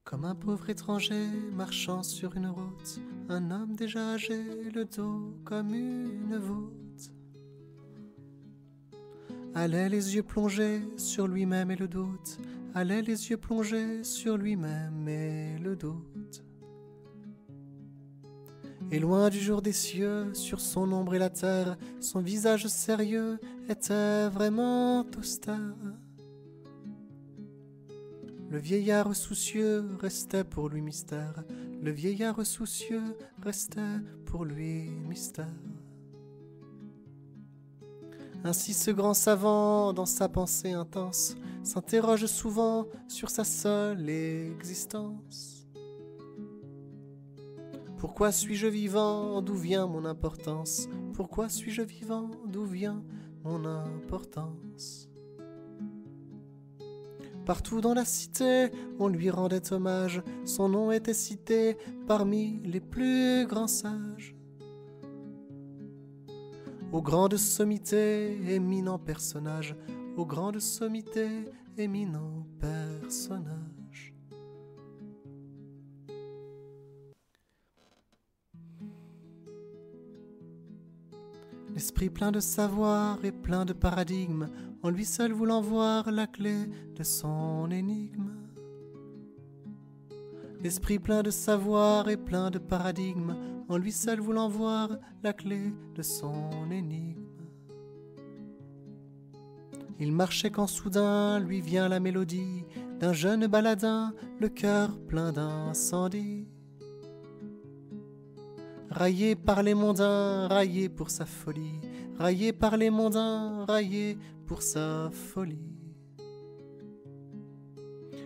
Comme un pauvre étranger marchant sur une route, un homme déjà âgé, le dos comme une voûte, allait les yeux plongés sur lui-même et le doute, allait les yeux plongés sur lui-même et le doute. Et loin du jour des cieux, sur son ombre et la terre, son visage sérieux était vraiment austère. Le vieillard soucieux restait pour lui mystère, le vieillard soucieux restait pour lui mystère. Ainsi ce grand savant, dans sa pensée intense, s'interroge souvent sur sa seule existence. Pourquoi suis-je vivant? D'où vient mon importance? Pourquoi suis-je vivant? D'où vient mon importance? Partout dans la cité, on lui rendait hommage, son nom était cité parmi les plus grands sages. Aux grandes sommités, éminents personnages, aux grandes sommités, éminents personnages. L'esprit plein de savoir et plein de paradigmes, en lui seul voulant voir la clé de son énigme. L'esprit plein de savoir et plein de paradigmes, en lui seul voulant voir la clé de son énigme. Il marchait quand soudain lui vient la mélodie d'un jeune baladin, le cœur plein d'incendie. Raillé par les mondains, raillé pour sa folie, raillé par les mondains, raillé pour sa folie.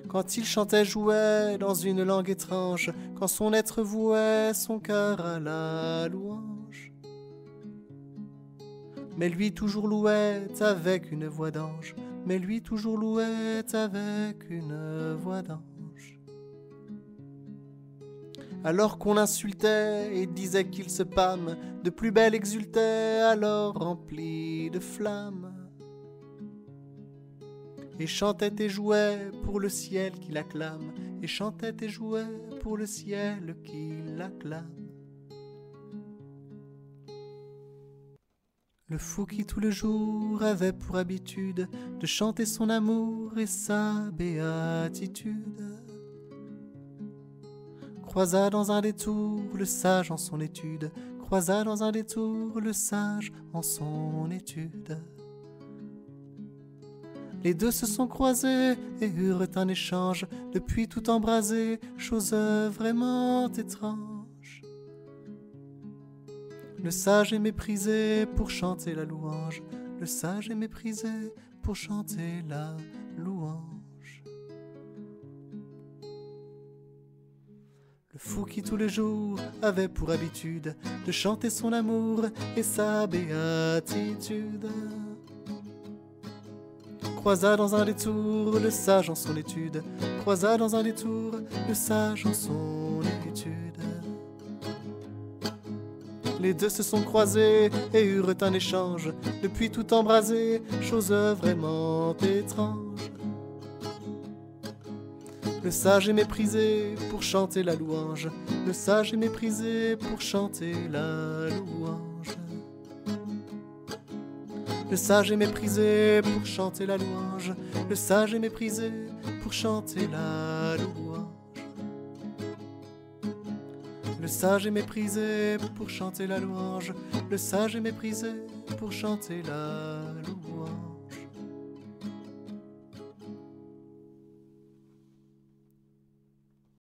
Quand il chantait, jouait dans une langue étrange, quand son être vouait son cœur à la louange. Mais lui toujours louait avec une voix d'ange, mais lui toujours louait avec une voix d'ange. Alors qu'on l'insultait et disait qu'il se pâme, de plus belle exultait alors rempli de flammes. Et chantait et jouait pour le ciel qui l'acclame, et chantait et jouait pour le ciel qui l'acclame. Le fou qui tout le jour avait pour habitude de chanter son amour et sa béatitude, croisa dans un détour le sage en son étude, croisa dans un détour le sage en son étude. Les deux se sont croisés et eurent un échange, depuis tout embrasé, chose vraiment étrange. Le sage est méprisé pour chanter la louange, le sage est méprisé pour chanter la louange. Le fou qui tous les jours avait pour habitude de chanter son amour et sa béatitude, croisa dans un détour le sage en son étude, croisa dans un détour le sage en son étude. Les deux se sont croisés et eurent un échange, depuis tout embrasé, chose vraiment étrange. Le sage est méprisé pour chanter la louange, le sage est méprisé pour chanter la louange. Le sage est méprisé pour chanter la louange, le sage est méprisé pour chanter la louange. Le sage est méprisé pour chanter la louange, le sage est méprisé pour chanter la louange.